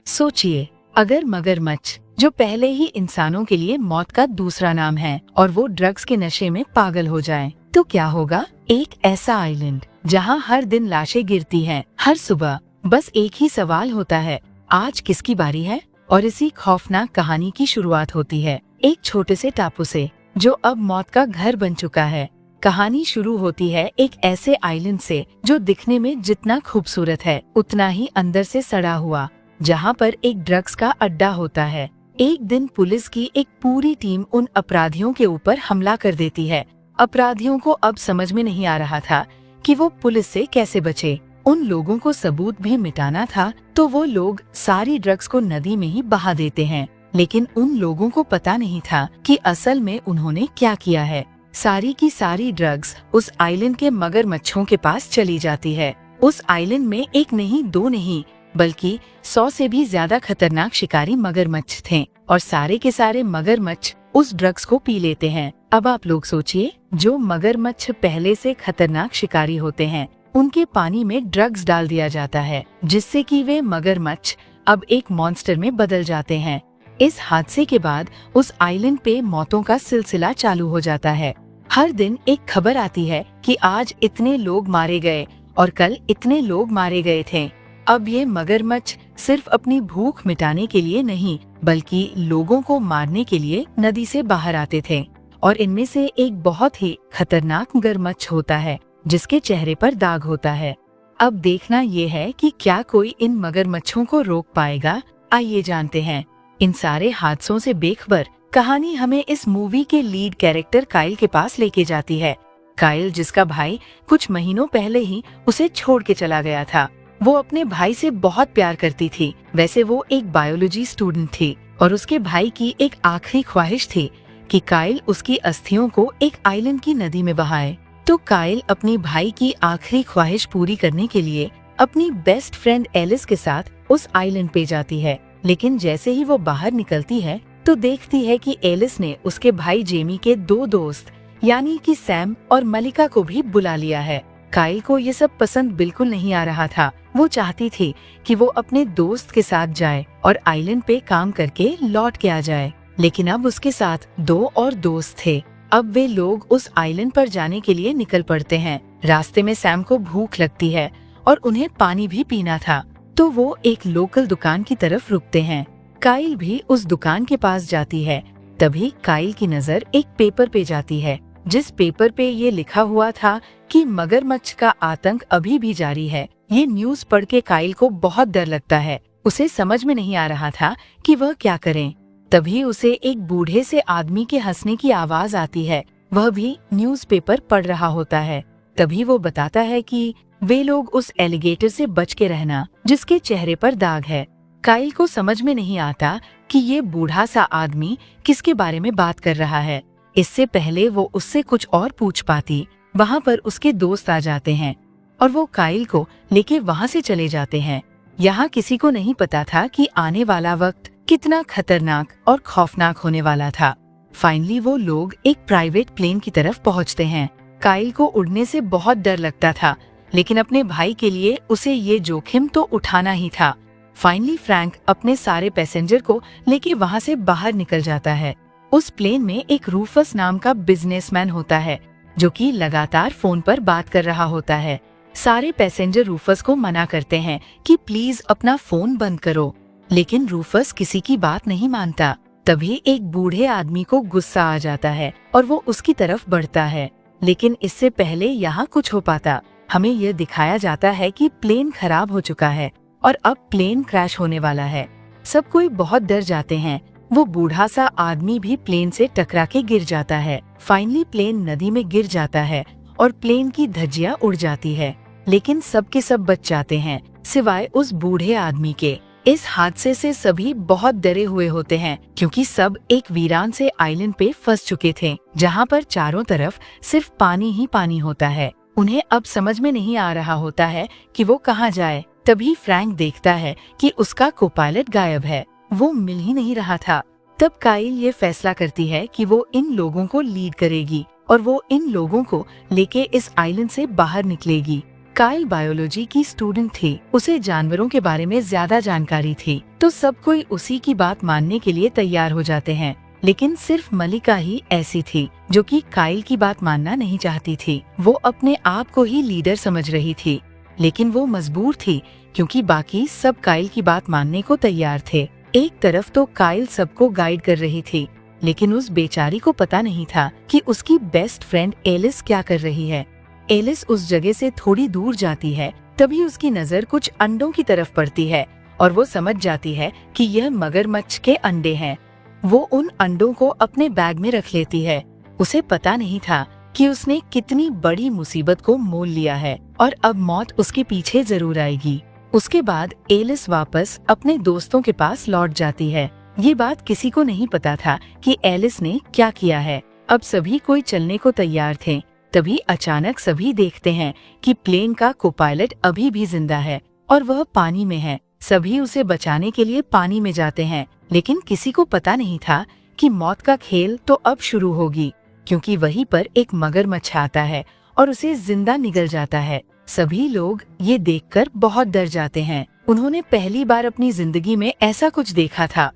सोचिए, अगर मगरमच्छ, जो पहले ही इंसानों के लिए मौत का दूसरा नाम है, और वो ड्रग्स के नशे में पागल हो जाए, तो क्या होगा? एक ऐसा आइलैंड जहाँ हर दिन लाशें गिरती हैं, हर सुबह। बस एक ही सवाल होता है, आज किसकी बारी है? और इसी खौफनाक कहानी की शुरुआत होती है एक छोटे से टापू से, जो अब मौत का घर बन चुका है। कहानी शुरू होती है एक ऐसे आइलैंड से जो दिखने में जितना खूबसूरत है, उतना ही अंदर से सड़ा हुआ, जहाँ पर एक ड्रग्स का अड्डा होता है। एक दिन पुलिस की एक पूरी टीम उन अपराधियों के ऊपर हमला कर देती है। अपराधियों को अब समझ में नहीं आ रहा था कि वो पुलिस से कैसे बचे। उन लोगों को सबूत भी मिटाना था, तो वो लोग सारी ड्रग्स को नदी में ही बहा देते हैं। लेकिन उन लोगों को पता नहीं था कि असल में उन्होंने क्या किया है। सारी की सारी ड्रग्स उस आइलैंड के मगरमच्छों के पास चली जाती है। उस आइलैंड में एक नहीं, दो नहीं, बल्कि 100 से भी ज्यादा खतरनाक शिकारी मगरमच्छ थे, और सारे के सारे मगरमच्छ उस ड्रग्स को पी लेते हैं। अब आप लोग सोचिए, जो मगरमच्छ पहले से खतरनाक शिकारी होते हैं, उनके पानी में ड्रग्स डाल दिया जाता है, जिससे कि वे मगरमच्छ अब एक मॉन्स्टर में बदल जाते हैं। इस हादसे के बाद उस आइलैंड पे मौतों का सिलसिला चालू हो जाता है। हर दिन एक खबर आती है कि आज इतने लोग मारे गए और कल इतने लोग मारे गए थे। अब ये मगरमच्छ सिर्फ अपनी भूख मिटाने के लिए नहीं, बल्कि लोगों को मारने के लिए नदी से बाहर आते थे। और इनमें से एक बहुत ही खतरनाक मगरमच्छ होता है, जिसके चेहरे पर दाग होता है। अब देखना ये है कि क्या कोई इन मगरमच्छों को रोक पाएगा। आइए जानते हैं। इन सारे हादसों से बेखबर कहानी हमें इस मूवी के लीड कैरेक्टर काइल के पास लेके जाती है। काइल, जिसका भाई कुछ महीनों पहले ही उसे छोड़ के चला गया था। वो अपने भाई से बहुत प्यार करती थी। वैसे वो एक बायोलॉजी स्टूडेंट थी, और उसके भाई की एक आखिरी ख्वाहिश थी कि काइल उसकी अस्थियों को एक आइलैंड की नदी में बहाए। तो काइल अपनी भाई की आखिरी ख्वाहिश पूरी करने के लिए अपनी बेस्ट फ्रेंड एलिस के साथ उस आइलैंड पे जाती है। लेकिन जैसे ही वो बाहर निकलती है, तो देखती है कि एलिस ने उसके भाई जेमी के 2 दोस्त, यानी कि सैम और मलिका को भी बुला लिया है। काइल को ये सब पसंद बिल्कुल नहीं आ रहा था। वो चाहती थी कि वो अपने दोस्त के साथ जाए और आइलैंड पे काम करके लौट के आ जाए। लेकिन अब उसके साथ 2 और दोस्त थे। अब वे लोग उस आइलैंड पर जाने के लिए निकल पड़ते हैं। रास्ते में सैम को भूख लगती है और उन्हें पानी भी पीना था, तो वो एक लोकल दुकान की तरफ रुकते हैं। काइल भी उस दुकान के पास जाती है। तभी काइल की नजर एक पेपर पे जाती है, जिस पेपर पे ये लिखा हुआ था कि मगरमच्छ का आतंक अभी भी जारी है। ये न्यूज़ पढ़ के काइल को बहुत डर लगता है। उसे समझ में नहीं आ रहा था कि वह क्या करें। तभी उसे एक बूढ़े से आदमी के हंसने की आवाज आती है। वह भी न्यूज़पेपर पढ़ रहा होता है। तभी वो बताता है कि वे लोग उस एलिगेटर से बच के रहना, जिसके चेहरे पर दाग है। काइल को समझ में नहीं आता कि ये बूढ़ा सा आदमी किसके बारे में बात कर रहा है। इससे पहले वो उससे कुछ और पूछ पाती, वहाँ पर उसके दोस्त आ जाते हैं और वो काइल को लेके वहाँ से चले जाते हैं। यहाँ किसी को नहीं पता था कि आने वाला वक्त कितना खतरनाक और खौफनाक होने वाला था। फाइनली वो लोग एक प्राइवेट प्लेन की तरफ पहुँचते हैं। काइल को उड़ने से बहुत डर लगता था, लेकिन अपने भाई के लिए उसे ये जोखिम तो उठाना ही था। फाइनली फ्रैंक अपने सारे पैसेंजर को लेके वहाँ से बाहर निकल जाता है। उस प्लेन में एक रूफस नाम का बिजनेसमैन होता है, जो कि लगातार फोन पर बात कर रहा होता है। सारे पैसेंजर रूफस को मना करते हैं कि प्लीज अपना फोन बंद करो, लेकिन रूफस किसी की बात नहीं मानता। तभी एक बूढ़े आदमी को गुस्सा आ जाता है और वो उसकी तरफ बढ़ता है। लेकिन इससे पहले यहाँ कुछ हो पाता, हमें यह दिखाया जाता है कि प्लेन खराब हो चुका है और अब प्लेन क्रैश होने वाला है। सब कोई बहुत डर जाते हैं। वो बूढ़ा सा आदमी भी प्लेन से टकरा के गिर जाता है। फाइनली प्लेन नदी में गिर जाता है और प्लेन की धज्जियां उड़ जाती है। लेकिन सब के सब बच जाते हैं, सिवाय उस बूढ़े आदमी के। इस हादसे से सभी बहुत डरे हुए होते हैं, क्योंकि सब एक वीरान से आइलैंड पे फंस चुके थे, जहाँ पर चारों तरफ सिर्फ पानी ही पानी होता है। उन्हें अब समझ में नहीं आ रहा होता है कि वो कहाँ जाए। तभी फ्रैंक देखता है कि उसका कोपायलट गायब है, वो मिल ही नहीं रहा था। तब काइल ये फैसला करती है कि वो इन लोगों को लीड करेगी और वो इन लोगों को लेके इस आइलैंड से बाहर निकलेगी। काइल बायोलॉजी की स्टूडेंट थी, उसे जानवरों के बारे में ज्यादा जानकारी थी, तो सब कोई उसी की बात मानने के लिए तैयार हो जाते हैं। लेकिन सिर्फ मलिका ही ऐसी थी जो कि काइल की बात मानना नहीं चाहती थी। वो अपने आप को ही लीडर समझ रही थी, लेकिन वो मजबूर थी क्योंकि बाकी सब काइल की बात मानने को तैयार थे। एक तरफ तो काइल सबको गाइड कर रही थी, लेकिन उस बेचारी को पता नहीं था कि उसकी बेस्ट फ्रेंड एलिस क्या कर रही है। एलिस उस जगह से थोड़ी दूर जाती है, तभी उसकी नजर कुछ अंडों की तरफ पड़ती है और वो समझ जाती है कि यह मगरमच्छ के अंडे हैं। वो उन अंडों को अपने बैग में रख लेती है। उसे पता नहीं था कि उसने कितनी बड़ी मुसीबत को मोल लिया है और अब मौत उसके पीछे जरूर आएगी। उसके बाद एलिस वापस अपने दोस्तों के पास लौट जाती है। ये बात किसी को नहीं पता था कि एलिस ने क्या किया है। अब सभी कोई चलने को तैयार थे, तभी अचानक सभी देखते हैं कि प्लेन का कोपायलट अभी भी जिंदा है और वह पानी में है। सभी उसे बचाने के लिए पानी में जाते हैं, लेकिन किसी को पता नहीं था कि मौत का खेल तो अब शुरू होगी, क्योंकि वहीं पर एक मगरमच्छ आता है और उसे जिंदा निगल जाता है। सभी लोग ये देखकर बहुत डर जाते हैं। उन्होंने पहली बार अपनी जिंदगी में ऐसा कुछ देखा था।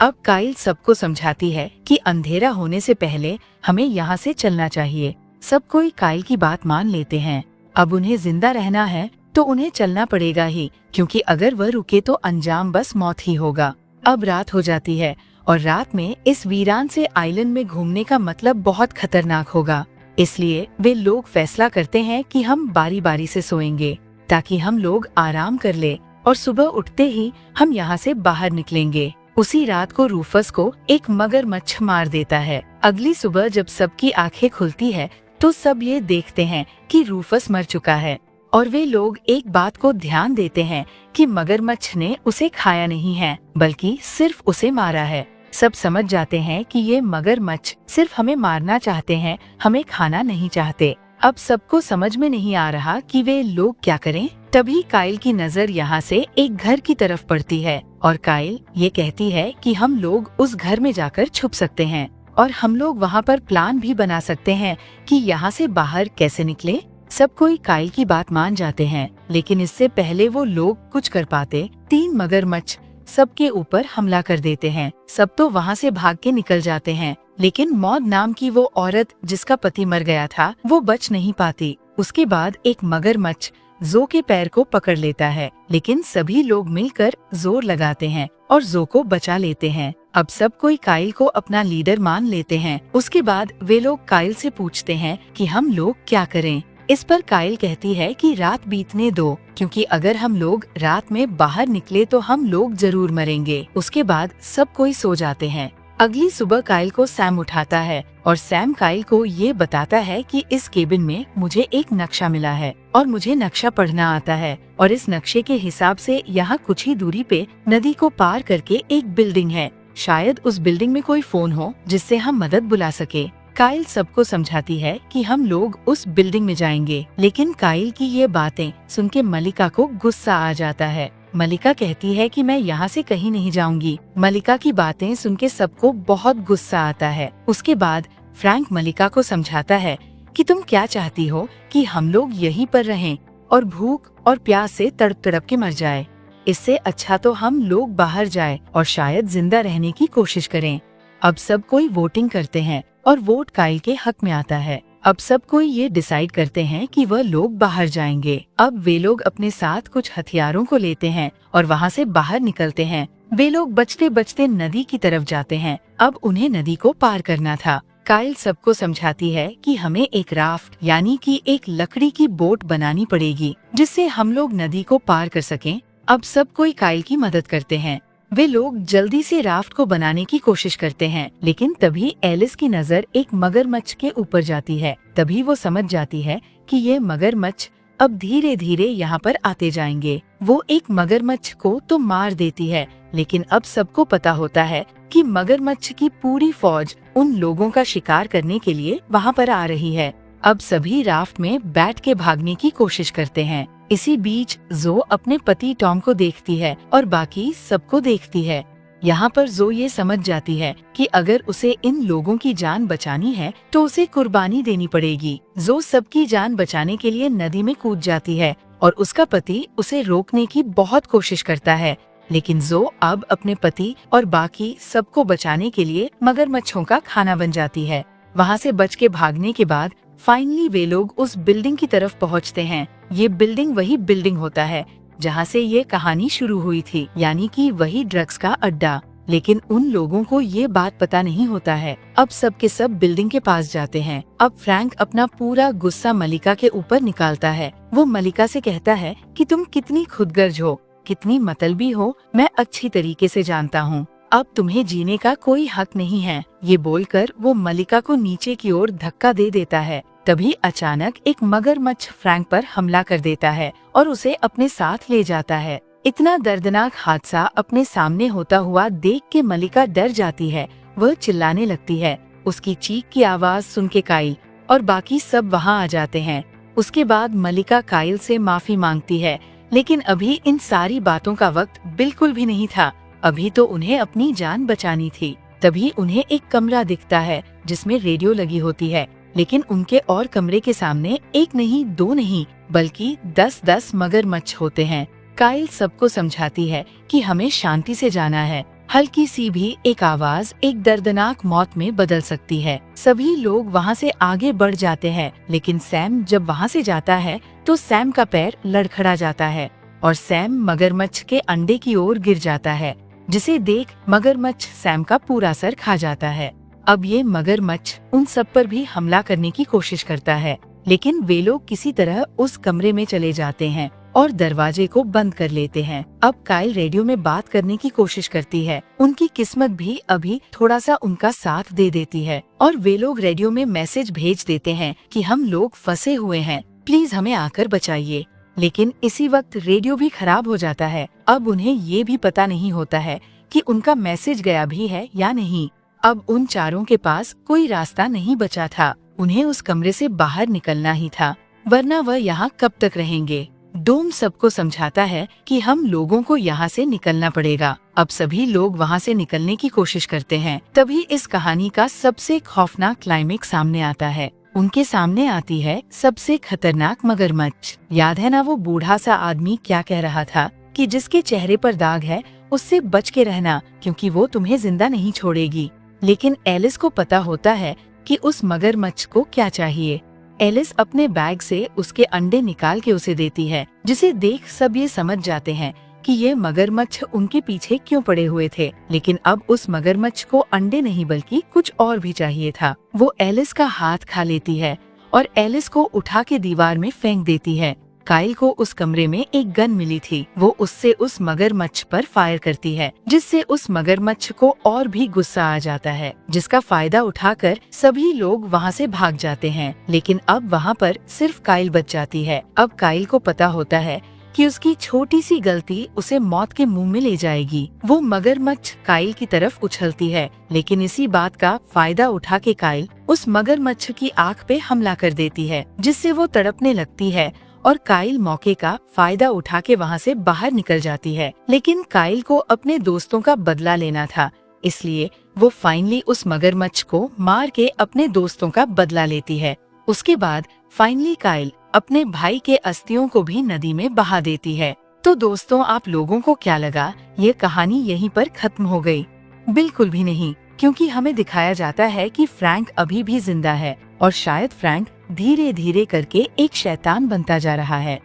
अब काइल सबको समझाती है कि अंधेरा होने से पहले हमें यहाँ से चलना चाहिए। सब कोई काइल की बात मान लेते हैं। अब उन्हें जिंदा रहना है तो उन्हें चलना पड़ेगा ही, क्योंकि अगर वह रुके तो अंजाम बस मौत ही होगा। अब रात हो जाती है और रात में इस वीरान से आइलैंड में घूमने का मतलब बहुत खतरनाक होगा। इसलिए वे लोग फैसला करते हैं कि हम बारी बारी से सोएंगे ताकि हम लोग आराम कर ले और सुबह उठते ही हम यहाँ से बाहर निकलेंगे। उसी रात को रूफस को एक मगरमच्छ मार देता है। अगली सुबह जब सबकी आंखें खुलती है तो सब ये देखते हैं कि रूफस मर चुका है और वे लोग एक बात को ध्यान देते हैं कि मगरमच्छ ने उसे खाया नहीं है, बल्कि सिर्फ उसे मारा है। सब समझ जाते हैं कि ये मगरमच्छ सिर्फ हमें मारना चाहते हैं, हमें खाना नहीं चाहते। अब सबको समझ में नहीं आ रहा कि वे लोग क्या करें। तभी काइल की नजर यहाँ से एक घर की तरफ पड़ती है और काइल ये कहती है कि हम लोग उस घर में जाकर छुप सकते हैं और हम लोग वहाँ पर प्लान भी बना सकते हैं कि यहाँ से बाहर कैसे निकले। सब कोई काइल की बात मान जाते हैं, लेकिन इससे पहले वो लोग कुछ कर पाते, 3 मगरमच्छ सबके ऊपर हमला कर देते हैं। सब तो वहाँ से भाग के निकल जाते हैं, लेकिन मौद नाम की वो औरत जिसका पति मर गया था वो बच नहीं पाती। उसके बाद एक मगरमच्छ जो के पैर को पकड़ लेता है, लेकिन सभी लोग मिलकर जोर लगाते हैं और जो को बचा लेते हैं। अब सब कोई काइल को अपना लीडर मान लेते हैं। उसके बाद वे लोग काइल से पूछते हैं कि हम लोग क्या करें। इस पर काइल कहती है कि रात बीतने दो, क्योंकि अगर हम लोग रात में बाहर निकले तो हम लोग जरूर मरेंगे। उसके बाद सब कोई सो जाते हैं। अगली सुबह काइल को सैम उठाता है और सैम काइल को ये बताता है कि इस केबिन में मुझे एक नक्शा मिला है और मुझे नक्शा पढ़ना आता है और इस नक्शे के हिसाब से यहाँ कुछ ही दूरी पे नदी को पार करके एक बिल्डिंग है। शायद उस बिल्डिंग में कोई फोन हो जिससे हम मदद बुला सके। काइल सबको समझाती है कि हम लोग उस बिल्डिंग में जाएंगे, लेकिन काइल की ये बातें सुन के मलिका को गुस्सा आ जाता है। मलिका कहती है कि मैं यहाँ से कहीं नहीं जाऊंगी। मलिका की बातें सुन के सबको बहुत गुस्सा आता है। उसके बाद फ्रैंक मलिका को समझाता है कि तुम क्या चाहती हो कि हम लोग यहीं पर रहें और भूख और प्यास से तड़प तड़प के मर जाए। इससे अच्छा तो हम लोग बाहर जाए और शायद जिंदा रहने की कोशिश करें। अब सब कोई वोटिंग करते हैं और वोट काइल के हक में आता है। अब सब कोई ये डिसाइड करते हैं कि वह लोग बाहर जाएंगे। अब वे लोग अपने साथ कुछ हथियारों को लेते हैं और वहाँ से बाहर निकलते हैं। वे लोग बचते बचते नदी की तरफ जाते हैं। अब उन्हें नदी को पार करना था। काइल सबको समझाती है कि हमें एक राफ्ट यानी कि एक लकड़ी की बोट बनानी पड़ेगी, जिससे हम लोग नदी को पार कर सकें। अब सब कोई काइल की मदद करते हैं। वे लोग जल्दी से राफ्ट को बनाने की कोशिश करते हैं, लेकिन तभी एलिस की नजर एक मगरमच्छ के ऊपर जाती है। तभी वो समझ जाती है कि ये मगरमच्छ अब धीरे धीरे यहाँ पर आते जाएंगे। वो एक मगरमच्छ को तो मार देती है, लेकिन अब सबको पता होता है कि मगरमच्छ की पूरी फौज उन लोगों का शिकार करने के लिए वहाँ पर आ रही है। अब सभी राफ्ट में बैठ के भागने की कोशिश करते हैं। इसी बीच जो अपने पति टॉम को देखती है और बाकी सबको देखती है। यहाँ पर जो ये समझ जाती है कि अगर उसे इन लोगों की जान बचानी है तो उसे कुर्बानी देनी पड़ेगी। जो सबकी जान बचाने के लिए नदी में कूद जाती है और उसका पति उसे रोकने की बहुत कोशिश करता है, लेकिन जो अब अपने पति और बाकी सबको बचाने के लिए मगरमच्छों का खाना बन जाती है। वहाँ से बच के भागने के बाद फाइनली वे लोग उस बिल्डिंग की तरफ पहुँचते हैं। ये बिल्डिंग वही बिल्डिंग होता है जहाँ से ये कहानी शुरू हुई थी, यानी कि वही ड्रग्स का अड्डा। लेकिन उन लोगों को ये बात पता नहीं होता है। अब सब के सब बिल्डिंग के पास जाते हैं। अब फ्रैंक अपना पूरा गुस्सा मलिका के ऊपर निकालता है। वो मलिका से कहता है कि तुम कितनी खुदगर्ज हो, कितनी मतलबी हो, मैं अच्छी तरीके से जानता हूँ। अब तुम्हें जीने का कोई हक नहीं है। ये बोलकर वो मलिका को नीचे की ओर धक्का दे देता है। तभी अचानक एक मगरमच्छ फ्रैंक पर हमला कर देता है और उसे अपने साथ ले जाता है। इतना दर्दनाक हादसा अपने सामने होता हुआ देख के मलिका डर जाती है। वह चिल्लाने लगती है। उसकी चीख की आवाज सुन के काइल और बाकी सब वहाँ आ जाते हैं। उसके बाद मलिका काइल से माफी मांगती है, लेकिन अभी इन सारी बातों का वक्त बिल्कुल भी नहीं था। अभी तो उन्हें अपनी जान बचानी थी। तभी उन्हें एक कमरा दिखता है जिसमें रेडियो लगी होती है, लेकिन उनके और कमरे के सामने एक नहीं, दो नहीं, बल्कि 10-10 मगरमच्छ होते हैं। काइल सबको समझाती है कि हमें शांति से जाना है। हल्की सी भी एक आवाज एक दर्दनाक मौत में बदल सकती है। सभी लोग वहाँ से आगे बढ़ जाते हैं, लेकिन सैम जब वहाँ से जाता है तो सैम का पैर लड़खड़ा जाता है और सैम मगरमच्छ के अंडे की ओर गिर जाता है, जिसे देख मगरमच्छ सैम का पूरा सर खा जाता है। अब ये मगरमच्छ उन सब पर भी हमला करने की कोशिश करता है, लेकिन वे लोग किसी तरह उस कमरे में चले जाते हैं और दरवाजे को बंद कर लेते हैं। अब काइल रेडियो में बात करने की कोशिश करती है। उनकी किस्मत भी अभी थोड़ा सा उनका साथ दे देती है और वे लोग रेडियो में मैसेज भेज देते हैं कि हम लोग फंसे हुए हैं, प्लीज हमें आकर बचाइए। लेकिन इसी वक्त रेडियो भी खराब हो जाता है। अब उन्हें ये भी पता नहीं होता है कि उनका मैसेज गया भी है या नहीं। अब उन चारों के पास कोई रास्ता नहीं बचा था। उन्हें उस कमरे से बाहर निकलना ही था, वरना वह यहाँ कब तक रहेंगे। डोम सबको समझाता है कि हम लोगों को यहाँ से निकलना पड़ेगा। अब सभी लोग वहाँ से निकलने की कोशिश करते हैं। तभी इस कहानी का सबसे खौफनाक क्लाइमेक्स सामने आता है। उनके सामने आती है सबसे खतरनाक मगरमच्छ। याद है ना वो बूढ़ा सा आदमी क्या कह रहा था कि जिसके चेहरे पर दाग है उससे बच के रहना, क्योंकि वो तुम्हें जिंदा नहीं छोड़ेगी। लेकिन एलिस को पता होता है कि उस मगरमच्छ को क्या चाहिए। एलिस अपने बैग से उसके अंडे निकाल के उसे देती है, जिसे देख सब ये समझ जाते हैं कि ये मगरमच्छ उनके पीछे क्यों पड़े हुए थे। लेकिन अब उस मगरमच्छ को अंडे नहीं बल्कि कुछ और भी चाहिए था। वो एलिस का हाथ खा लेती है और एलिस को उठा के दीवार में फेंक देती है। काइल को उस कमरे में एक गन मिली थी। वो उससे उस मगरमच्छ पर फायर करती है, जिससे उस मगरमच्छ को और भी गुस्सा आ जाता है, जिसका फायदा उठाकर सभी लोग वहाँ से भाग जाते हैं। लेकिन अब वहाँ पर सिर्फ काइल बच जाती है। अब काइल को पता होता है कि उसकी छोटी सी गलती उसे मौत के मुंह में ले जाएगी। वो मगरमच्छ काइल की तरफ उछलती है, लेकिन इसी बात का फायदा उठा के काइल उस मगरमच्छ की आँख पे हमला कर देती है, जिससे वो तड़पने लगती है और काइल मौके का फायदा उठा के वहाँ से बाहर निकल जाती है। लेकिन काइल को अपने दोस्तों का बदला लेना था, इसलिए वो फाइनली उस मगरमच्छ को मार के अपने दोस्तों का बदला लेती है। उसके बाद फाइनली काइल अपने भाई के अस्थियों को भी नदी में बहा देती है। तो दोस्तों, आप लोगों को क्या लगा ये कहानी यहीं पर खत्म हो गई? बिल्कुल भी नहीं, क्योंकि हमें दिखाया जाता है कि फ्रैंक अभी भी जिंदा है और शायद फ्रैंक धीरे धीरे करके एक शैतान बनता जा रहा है।